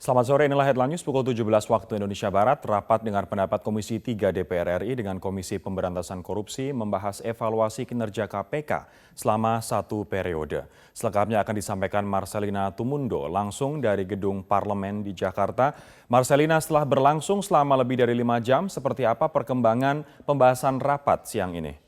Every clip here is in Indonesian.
Selamat sore, inilah Headline News pukul 17 waktu Indonesia Barat. Rapat dengar pendapat Komisi 3 DPR RI dengan Komisi Pemberantasan Korupsi membahas evaluasi kinerja KPK selama satu periode. Selengkapnya akan disampaikan Marcelina Tumundo langsung dari Gedung Parlemen di Jakarta. Marcelina, setelah berlangsung selama lebih dari 5 jam, seperti apa perkembangan pembahasan rapat siang ini?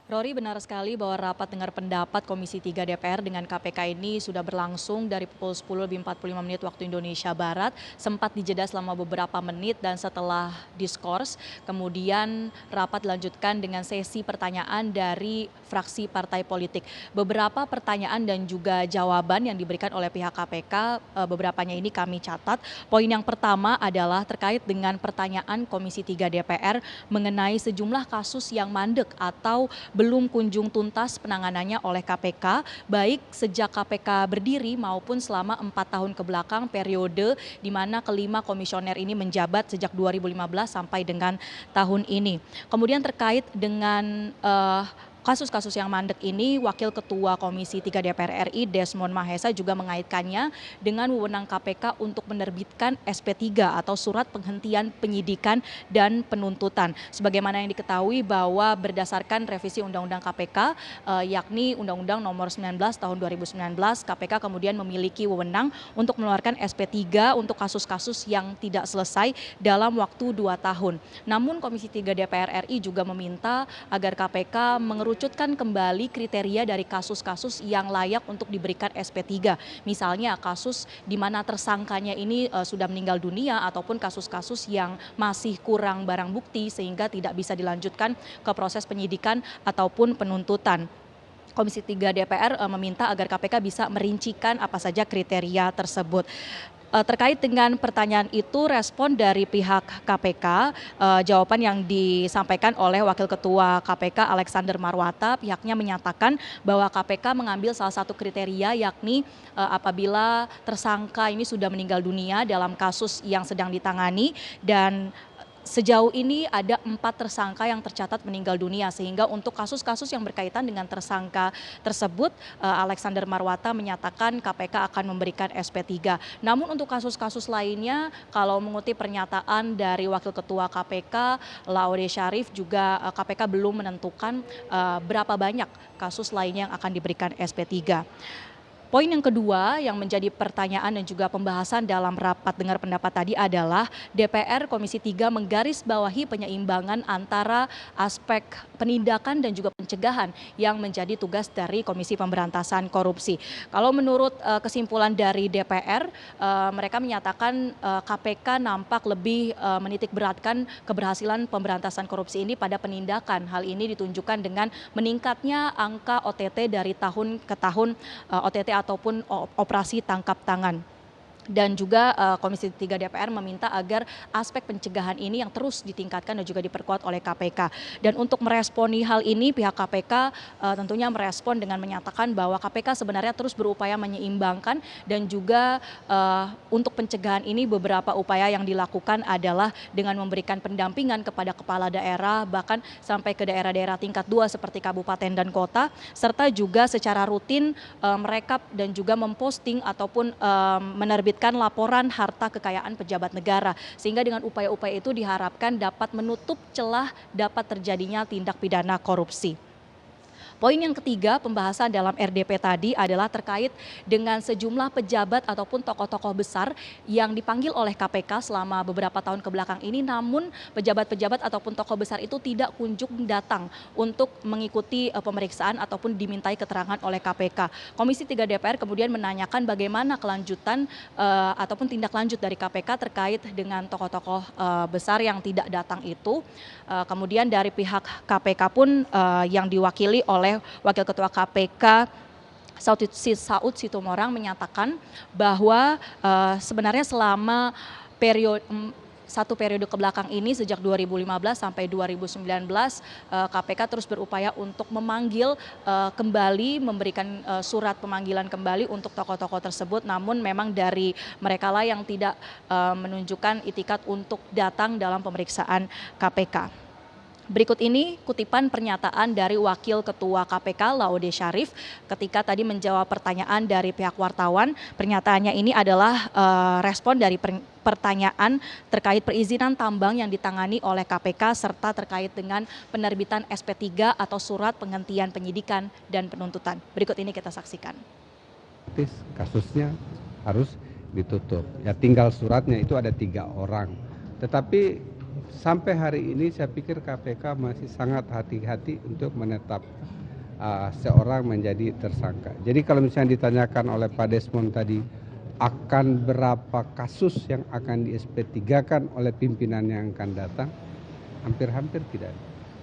Rory, benar sekali bahwa rapat dengar pendapat Komisi 3 DPR dengan KPK ini sudah berlangsung dari pukul 10.45 waktu Indonesia Barat, sempat dijeda selama beberapa menit dan setelah diskors, kemudian rapat dilanjutkan dengan sesi pertanyaan dari fraksi partai politik. Beberapa pertanyaan dan juga jawaban yang diberikan oleh pihak KPK, beberapanya ini kami catat. Poin yang pertama adalah terkait dengan pertanyaan Komisi 3 DPR mengenai sejumlah kasus yang mandek atau belum kunjung tuntas penanganannya oleh KPK, baik sejak KPK berdiri maupun selama 4 tahun kebelakang periode di mana kelima komisioner ini menjabat sejak 2015 sampai dengan tahun ini. Kemudian terkait dengan kasus-kasus yang mandek ini, Wakil Ketua Komisi 3 DPR RI Desmond Mahesa juga mengaitkannya dengan wewenang KPK untuk menerbitkan SP3 atau surat penghentian penyidikan dan penuntutan. Sebagaimana yang diketahui bahwa berdasarkan revisi Undang-Undang KPK, yakni Undang-Undang Nomor 19 Tahun 2019, KPK kemudian memiliki wewenang untuk mengeluarkan SP3 untuk kasus-kasus yang tidak selesai dalam waktu 2 tahun. Namun Komisi 3 DPR RI juga meminta agar KPK mengerucutkan kembali kriteria dari kasus-kasus yang layak untuk diberikan SP3. Misalnya kasus di mana tersangkanya ini sudah meninggal dunia ataupun kasus-kasus yang masih kurang barang bukti sehingga tidak bisa dilanjutkan ke proses penyidikan ataupun penuntutan. Komisi 3 DPR meminta agar KPK bisa merincikan apa saja kriteria tersebut. Terkait dengan pertanyaan itu, respon dari pihak KPK, jawaban yang disampaikan oleh Wakil Ketua KPK Alexander Marwata, pihaknya menyatakan bahwa KPK mengambil salah satu kriteria, yakni apabila tersangka ini sudah meninggal dunia dalam kasus yang sedang ditangani, dan sejauh ini ada 4 tersangka yang tercatat meninggal dunia, sehingga untuk kasus-kasus yang berkaitan dengan tersangka tersebut, Alexander Marwata menyatakan KPK akan memberikan SP3. Namun untuk kasus-kasus lainnya, kalau mengutip pernyataan dari Wakil Ketua KPK Laude Syarif, juga KPK belum menentukan berapa banyak kasus lainnya yang akan diberikan SP3. Poin yang kedua yang menjadi pertanyaan dan juga pembahasan dalam rapat dengar pendapat tadi adalah DPR Komisi 3 menggarisbawahi penyeimbangan antara aspek penindakan dan juga pencegahan yang menjadi tugas dari Komisi Pemberantasan Korupsi. Kalau menurut kesimpulan dari DPR, mereka menyatakan KPK nampak lebih menitik beratkan keberhasilan pemberantasan korupsi ini pada penindakan. Hal ini ditunjukkan dengan meningkatnya angka OTT dari tahun ke tahun, OTT ataupun operasi tangkap tangan. Dan juga Komisi 3 DPR meminta agar aspek pencegahan ini yang terus ditingkatkan dan juga diperkuat oleh KPK. Dan untuk meresponi hal ini, pihak KPK tentunya merespon dengan menyatakan bahwa KPK sebenarnya terus berupaya menyeimbangkan, dan juga untuk pencegahan ini beberapa upaya yang dilakukan adalah dengan memberikan pendampingan kepada kepala daerah, bahkan sampai ke daerah-daerah tingkat 2 seperti kabupaten dan kota, serta juga secara rutin merekap dan juga memposting ataupun menerbitkan laporan harta kekayaan pejabat negara, sehingga dengan upaya-upaya itu diharapkan dapat menutup celah dapat terjadinya tindak pidana korupsi. Poin yang ketiga pembahasan dalam RDP tadi adalah terkait dengan sejumlah pejabat ataupun tokoh-tokoh besar yang dipanggil oleh KPK selama beberapa tahun kebelakang ini, namun pejabat-pejabat ataupun tokoh besar itu tidak kunjung datang untuk mengikuti pemeriksaan ataupun dimintai keterangan oleh KPK. Komisi 3 DPR kemudian menanyakan bagaimana kelanjutan ataupun tindak lanjut dari KPK terkait dengan tokoh-tokoh besar yang tidak datang itu. Kemudian dari pihak KPK pun yang diwakili oleh Wakil Ketua KPK Saud Situmorang menyatakan bahwa sebenarnya selama satu periode kebelakang ini sejak 2015 sampai 2019 KPK terus berupaya untuk memanggil kembali, memberikan surat pemanggilan kembali untuk tokoh-tokoh tersebut, namun memang dari mereka lah yang tidak menunjukkan itikat untuk datang dalam pemeriksaan KPK. Berikut ini kutipan pernyataan dari Wakil Ketua KPK Laude Syarif ketika tadi menjawab pertanyaan dari pihak wartawan. Pernyataannya ini adalah respon dari pertanyaan terkait perizinan tambang yang ditangani oleh KPK serta terkait dengan penerbitan SP3 atau surat penghentian penyidikan dan penuntutan. Berikut ini kita saksikan. Kasusnya harus ditutup. Ya tinggal suratnya itu ada 3 orang. Tetapi sampai hari ini saya pikir KPK masih sangat hati-hati untuk menetapkan seorang menjadi tersangka. Jadi kalau misalnya ditanyakan oleh Pak Desmond tadi, akan berapa kasus yang akan di SP3-kan oleh pimpinan yang akan datang, hampir-hampir tidak.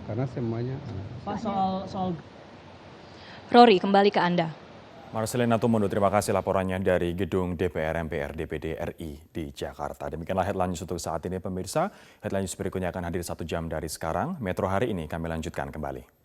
Karena semuanya Pak, soal Rory, kembali ke Anda. Marcelina Tumundo, terima kasih laporannya dari Gedung DPR MPR DPD RI di Jakarta. Demikianlah headline news untuk saat ini pemirsa. Headline news berikutnya akan hadir 1 jam dari sekarang. Metro hari ini kami lanjutkan kembali.